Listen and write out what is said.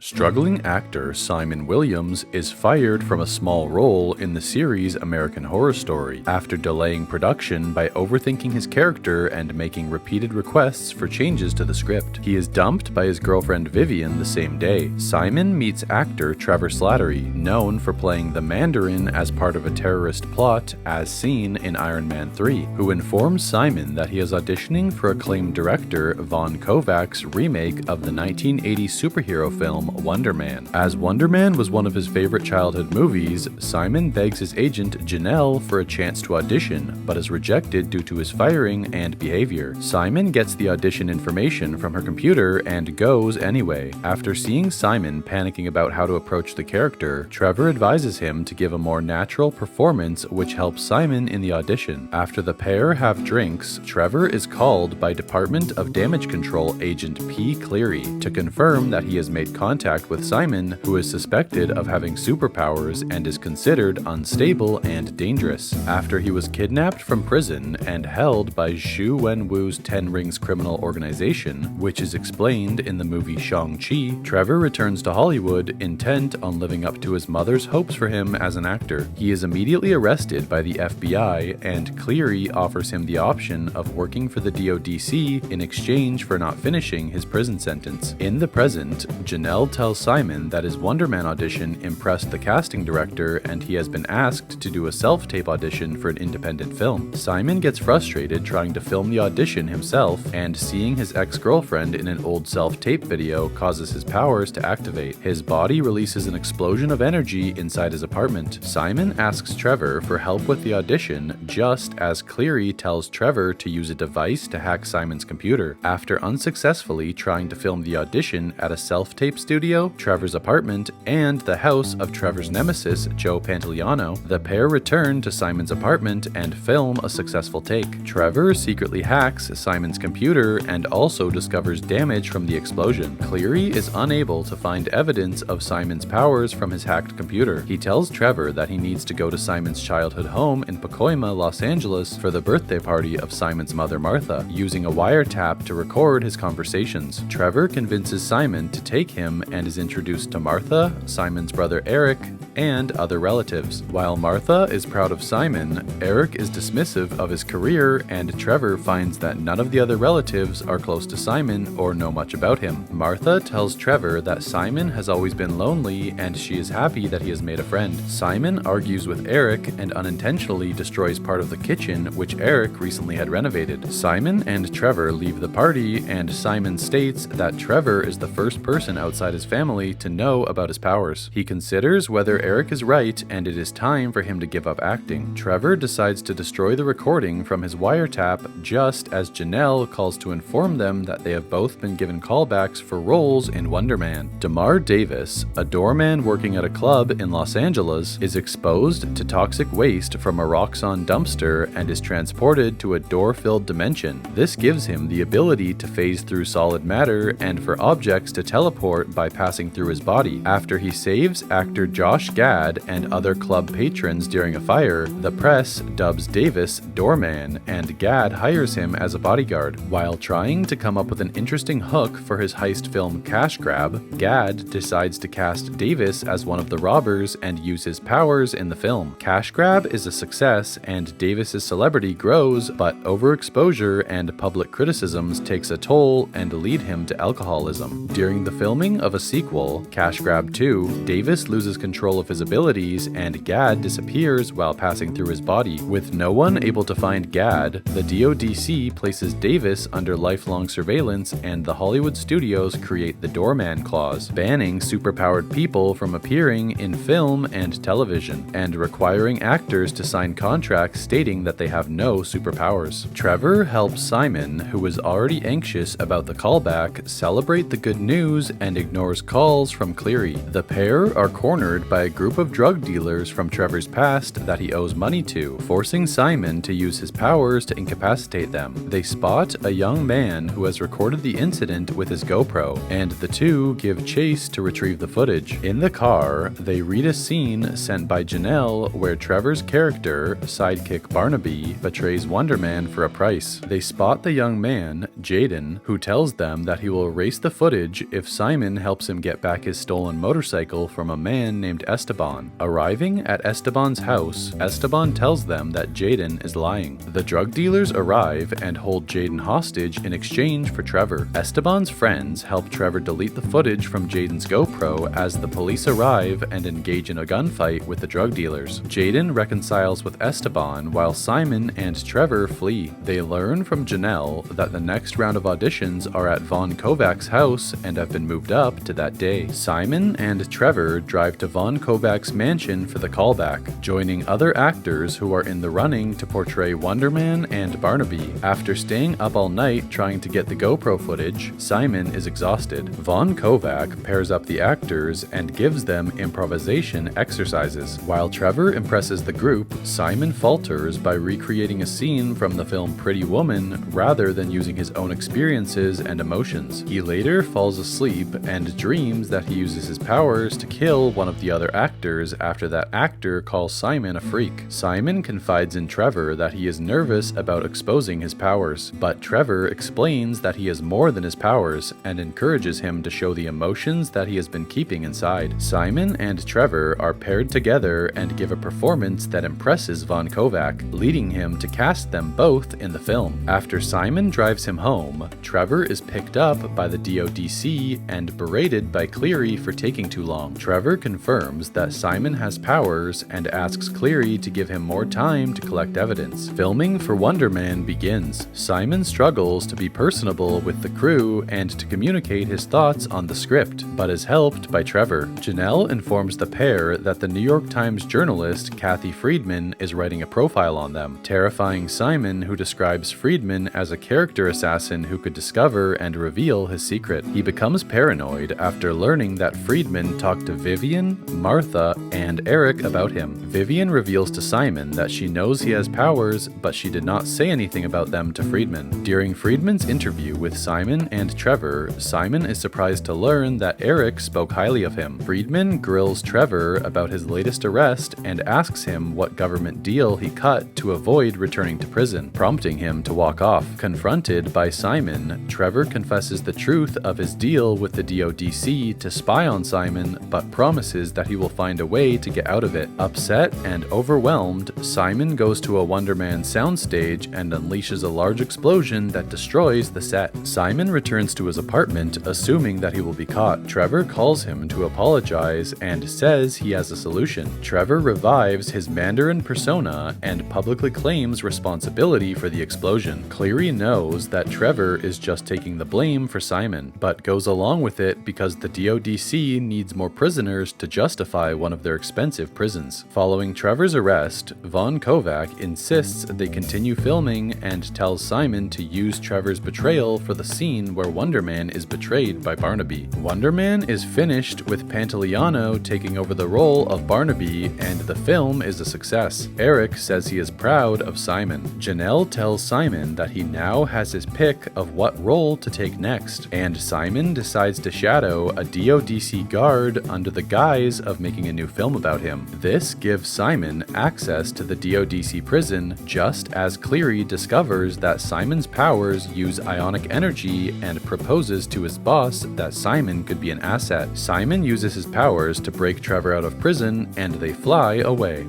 Struggling actor Simon Williams is fired from a small role in the series American Horror Story after delaying production by overthinking his character and making repeated requests for changes to the script. He is dumped by his girlfriend Vivian the same day. Simon meets actor Trevor Slattery, known for playing the Mandarin as part of a terrorist plot as seen in Iron Man 3, who informs Simon that he is auditioning for acclaimed director Von Kovac's remake of the 1980 superhero film Wonder Man. As Wonder Man was one of his favorite childhood movies, Simon begs his agent Janelle for a chance to audition, but is rejected due to his firing and behavior. Simon gets the audition information from her computer and goes anyway. After seeing Simon panicking about how to approach the character, Trevor advises him to give a more natural performance, which helps Simon in the audition. After the pair have drinks, Trevor is called by Department of Damage Control agent P. Cleary to confirm that he has made contact with Simon, who is suspected of having superpowers and is considered unstable and dangerous. After he was kidnapped from prison and held by Zhu Wenwu's Ten Rings criminal organization, which is explained in the movie Shang-Chi, Trevor returns to Hollywood intent on living up to his mother's hopes for him as an actor. He is immediately arrested by the FBI, and Cleary offers him the option of working for the DODC in exchange for not finishing his prison sentence. In the present, Janelle tells Simon that his Wonder Man audition impressed the casting director and he has been asked to do a self-tape audition for an independent film. Simon gets frustrated trying to film the audition himself, and seeing his ex-girlfriend in an old self-tape video causes his powers to activate. His body releases an explosion of energy inside his apartment. Simon asks Trevor for help with the audition just as Cleary tells Trevor to use a device to hack Simon's computer. After unsuccessfully trying to film the audition at a self-tape studio, Trevor's apartment, and the house of Trevor's nemesis, Joe Pantoliano, the pair return to Simon's apartment and film a successful take. Trevor secretly hacks Simon's computer and also discovers damage from the explosion. Cleary is unable to find evidence of Simon's powers from his hacked computer. He tells Trevor that he needs to go to Simon's childhood home in Pacoima, Los Angeles for the birthday party of Simon's mother Martha, using a wiretap to record his conversations. Trevor convinces Simon to take him and is introduced to Martha, Simon's brother Eric, and other relatives. While Martha is proud of Simon, Eric is dismissive of his career, and Trevor finds that none of the other relatives are close to Simon or know much about him. Martha tells Trevor that Simon has always been lonely and she is happy that he has made a friend. Simon argues with Eric and unintentionally destroys part of the kitchen which Eric recently had renovated. Simon and Trevor leave the party, and Simon states that Trevor is the first person outside his family to know about his powers. He considers whether Eric is right and it is time for him to give up acting. Trevor decides to destroy the recording from his wiretap just as Janelle calls to inform them that they have both been given callbacks for roles in Wonder Man. Damar Davis, a doorman working at a club in Los Angeles, is exposed to toxic waste from a Roxxon dumpster and is transported to a door-filled dimension. This gives him the ability to phase through solid matter and for objects to teleport by passing through his body. After he saves actor Josh Gad and other club patrons during a fire, the press dubs Davis Doorman, and Gad hires him as a bodyguard. While trying to come up with an interesting hook for his heist film Cash Grab, Gad decides to cast Davis as one of the robbers and use his powers in the film. Cash Grab is a success and Davis's celebrity grows, but overexposure and public criticisms takes a toll and lead him to alcoholism. During the filming of a sequel, Cash Grab 2, Davis loses control of his abilities and Gad disappears while passing through his body. With no one able to find Gad, the DODC places Davis under lifelong surveillance, and the Hollywood studios create the Doorman Clause, banning superpowered people from appearing in film and television, and requiring actors to sign contracts stating that they have no superpowers. Trevor helps Simon, who is already anxious about the callback, celebrate the good news and ignores calls from Cleary. The pair are cornered by a group of drug dealers from Trevor's past that he owes money to, forcing Simon to use his powers to incapacitate them. They spot a young man who has recorded the incident with his GoPro, and the two give chase to retrieve the footage. In the car, they read a scene sent by Janelle where Trevor's character, sidekick Barnaby, betrays Wonder Man for a price. They spot the young man, Jaden, who tells them that he will erase the footage if Simon helps helps him get back his stolen motorcycle from a man named Esteban. Arriving at Esteban's house, Esteban tells them that Jaden is lying. The drug dealers arrive and hold Jaden hostage in exchange for Trevor. Esteban's friends help Trevor delete the footage from Jaden's GoPro as the police arrive and engage in a gunfight with the drug dealers. Jaden reconciles with Esteban while Simon and Trevor flee. They learn from Janelle that the next round of auditions are at Von Kovac's house and have been moved up to that day. Simon and Trevor drive to Von Kovac's mansion for the callback, joining other actors who are in the running to portray Wonder Man and Barnaby. After staying up all night trying to get the GoPro footage, Simon is exhausted. Von Kovac pairs up the actors and gives them improvisation exercises. While Trevor impresses the group, Simon falters by recreating a scene from the film Pretty Woman rather than using his own experiences and emotions. He later falls asleep and dreams that he uses his powers to kill one of the other actors after that actor calls Simon a freak. Simon confides in Trevor that he is nervous about exposing his powers, but Trevor explains that he is more than his powers and encourages him to show the emotions that he has been keeping inside. Simon and Trevor are paired together and give a performance that impresses Von Kovac, leading him to cast them both in the film. After Simon drives him home, Trevor is picked up by the DODC and berated by Cleary for taking too long. Trevor confirms that Simon has powers and asks Cleary to give him more time to collect evidence. Filming for Wonder Man begins. Simon struggles to be personable with the crew and to communicate his thoughts on the script, but is helped by Trevor. Janelle informs the pair that the New York Times journalist Kathy Friedman is writing a profile on them, terrifying Simon, who describes Friedman as a character assassin who could discover and reveal his secret. He becomes paranoid after learning that Friedman talked to Vivian, Martha, and Eric about him. Vivian reveals to Simon that she knows he has powers, but she did not say anything about them to Friedman. During Friedman's interview with Simon and Trevor, Simon is surprised to learn that Eric spoke highly of him. Friedman grills Trevor about his latest arrest and asks him what government deal he cut to avoid returning to prison, prompting him to walk off. Confronted by Simon, Trevor confesses the truth of his deal with the DODC to spy on Simon, but promises that he will find a way to get out of it. Upset and overwhelmed, Simon goes to a Wonder Man soundstage and unleashes a large explosion that destroys the set. Simon returns to his apartment, assuming that he will be caught. Trevor calls him to apologize and says he has a solution. Trevor revives his Mandarin persona and publicly claims responsibility for the explosion. Cleary knows that Trevor is just taking the blame for Simon, but goes along with it because the DODC needs more prisoners to justify one of their expensive prisons. Following Trevor's arrest, Von Kovac insists they continue filming and tells Simon to use Trevor's betrayal for the scene where Wonder Man is betrayed by Barnaby. Wonder Man is finished with Pantaleano taking over the role of Barnaby, and the film is a success. Eric says he is proud of Simon. Janelle tells Simon that he now has his pick of what role to take next, and Simon decides to shadow a DODC guard under the guise of making a new film about him. This gives Simon access to the DODC prison, just as Cleary discovers that Simon's powers use ionic energy and proposes to his boss that Simon could be an asset. Simon uses his powers to break Trevor out of prison, and they fly away.